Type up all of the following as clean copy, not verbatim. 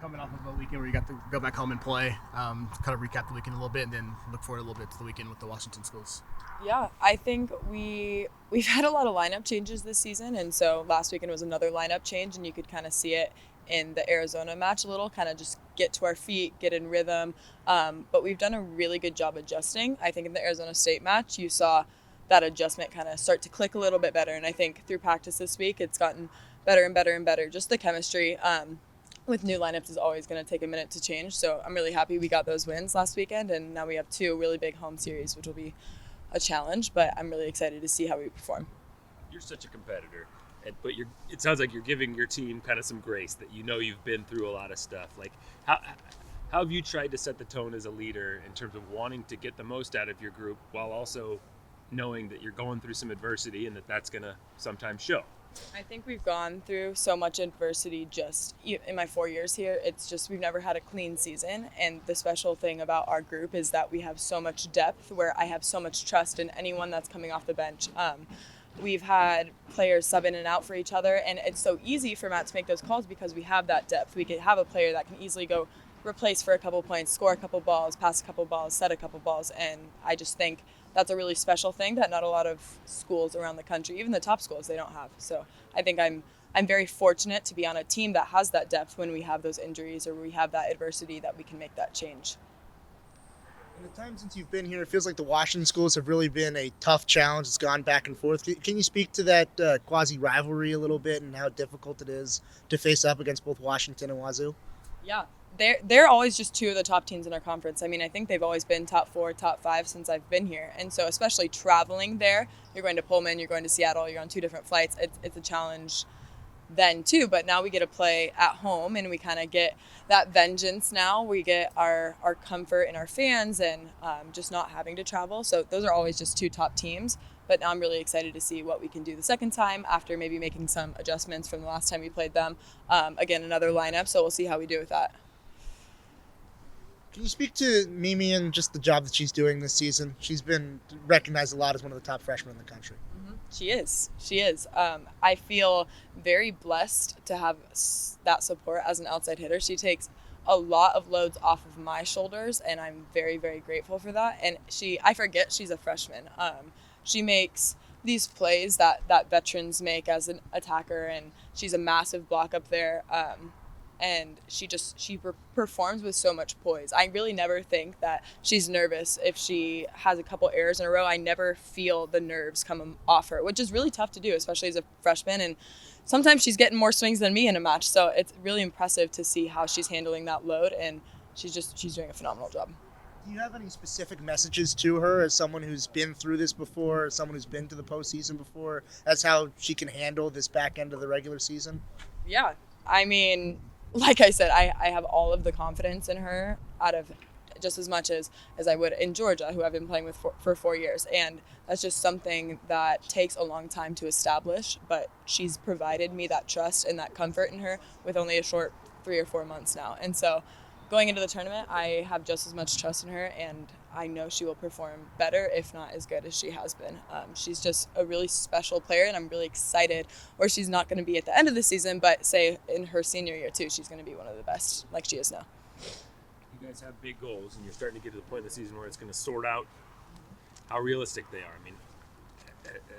coming off of a weekend where you got to go back home and play, kind of recap the weekend a little bit and then look forward a little bit to the weekend with the Washington schools. Yeah, I think we've had a lot of lineup changes this season, and so last weekend was another lineup change, and you could kind of see it in the Arizona match a little, kind of just get to our feet, get in rhythm. But we've done a really good job adjusting. I think in the Arizona State match, you saw that adjustment kind of start to click a little bit better, and I think through practice this week, it's gotten better and better and better. Just the chemistry with new lineups is always going to take a minute to change, so I'm really happy we got those wins last weekend, and now we have 2 really big home series, which will be a challenge, but I'm really excited to see how we perform. You're such a competitor, but it sounds like you're giving your team kind of some grace, that you know you've been through a lot of stuff. Like, how have you tried to set the tone as a leader in terms of wanting to get the most out of your group while also knowing that you're going through some adversity and that's going to sometimes show? I think we've gone through so much adversity just in my 4 years here. It's just we've never had a clean season. And the special thing about our group is that we have so much depth where I have so much trust in anyone that's coming off the bench. We've had players sub in and out for each other. And it's so easy for Matt to make those calls because we have that depth. We could have a player that can easily go replace for a couple points, score a couple balls, pass a couple balls, set a couple balls. And I just think that's a really special thing that not a lot of schools around the country, even the top schools, they don't have. So I think I'm very fortunate to be on a team that has that depth when we have those injuries or we have that adversity, that we can make that change. In the time since you've been here, it feels like the Washington schools have really been a tough challenge. It's gone back and forth. Can you speak to that quasi-rivalry a little bit and how difficult it is to face up against both Washington and Wazoo? Yeah, they're always just 2 of the top teams in our conference. I mean, I think they've always been top 4, top 5 since I've been here. And so especially traveling there, you're going to Pullman, you're going to Seattle, you're on 2 different flights. It's a challenge then too, but now we get to play at home and we kind of get that vengeance now. We get our comfort in our fans and just not having to travel. So those are always just 2 top teams. But now I'm really excited to see what we can do the second time after maybe making some adjustments from the last time we played them. Again, another lineup, so we'll see how we do with that. Can you speak to Mimi and just the job that she's doing this season? She's been recognized a lot as one of the top freshmen in the country. She is. I feel very blessed to have that support as an outside hitter. She takes a lot of loads off of my shoulders, and I'm very, very grateful for that. And I forget she's a freshman. She makes these plays that veterans make as an attacker, and she's a massive block up there. And she performs with so much poise. I really never think that she's nervous if she has a couple errors in a row. I never feel the nerves come off her, which is really tough to do, especially as a freshman. And sometimes she's getting more swings than me in a match. So it's really impressive to see how she's handling that load. And she's doing a phenomenal job. Do you have any specific messages to her as someone who's been through this before, as someone who's been to the postseason before, as how she can handle this back end of the regular season? Yeah. I mean, like I said, I have all of the confidence in her, out of just as much as I would in Georgia, who I've been playing with for 4 years. And that's just something that takes a long time to establish, but she's provided me that trust and that comfort in her with only a short 3 or 4 months now. And so going into the tournament, I have just as much trust in her, and I know she will perform better, if not as good as she has been. She's just a really special player, and I'm really excited where she's not going to be at the end of the season, but say in her senior year too, she's going to be one of the best like she is now. You guys have big goals, and you're starting to get to the point in the season where it's going to sort out how realistic they are. I mean,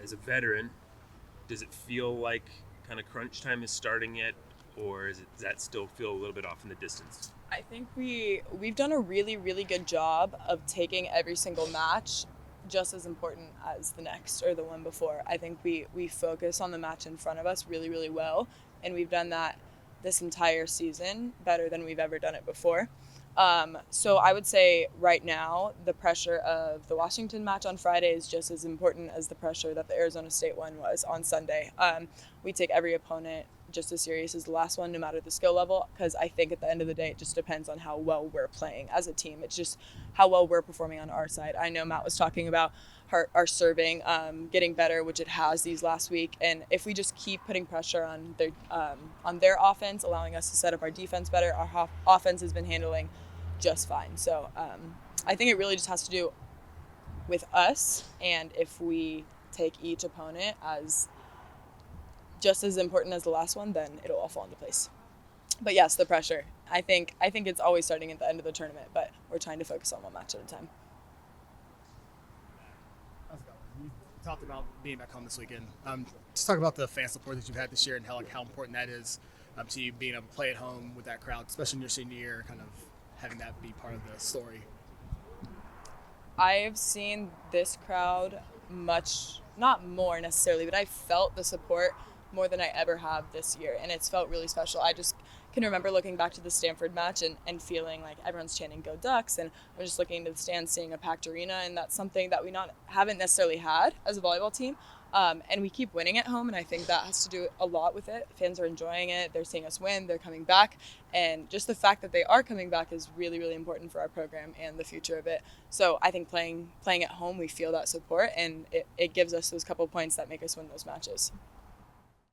as a veteran, does it feel like kind of crunch time is starting yet, or does that still feel a little bit off in the distance? I think we've done a really, really good job of taking every single match just as important as the next or the one before. I think we focus on the match in front of us really, really well, and we've done that this entire season better than we've ever done it before. So I would say right now, the pressure of the Washington match on Friday is just as important as the pressure that the Arizona State one was on Sunday. We take every opponent just as serious as the last one, no matter the skill level, because I think at the end of the day, it just depends on how well we're playing as a team. It's just how well we're performing on our side. I know Matt was talking about our serving getting better, which it has these last week, and if we just keep putting pressure on their offense, allowing us to set up our defense better, our offense has been handling just fine. So I think it really just has to do with us, and if we take each opponent as just as important as the last one, then it'll all fall into place. But yes, the pressure. I think it's always starting at the end of the tournament, but we're trying to focus on one match at a time. You talked about being back home this weekend. Just talk about the fan support that you've had this year and how important that is to you being able to play at home with that crowd, especially in your senior year, kind of having that be part of the story. I've seen this crowd not more necessarily, but I felt the support more than I ever have this year, and it's felt really special. I just can remember looking back to the Stanford match and feeling like everyone's chanting "Go Ducks," and I'm just looking into the stands, seeing a packed arena, and that's something that we haven't necessarily had as a volleyball team. And we keep winning at home, and I think that has to do a lot with it. Fans are enjoying it. They're seeing us win. They're coming back. And just the fact that they are coming back is really, really important for our program and the future of it. So I think playing at home, we feel that support, and it gives us those couple points that make us win those matches.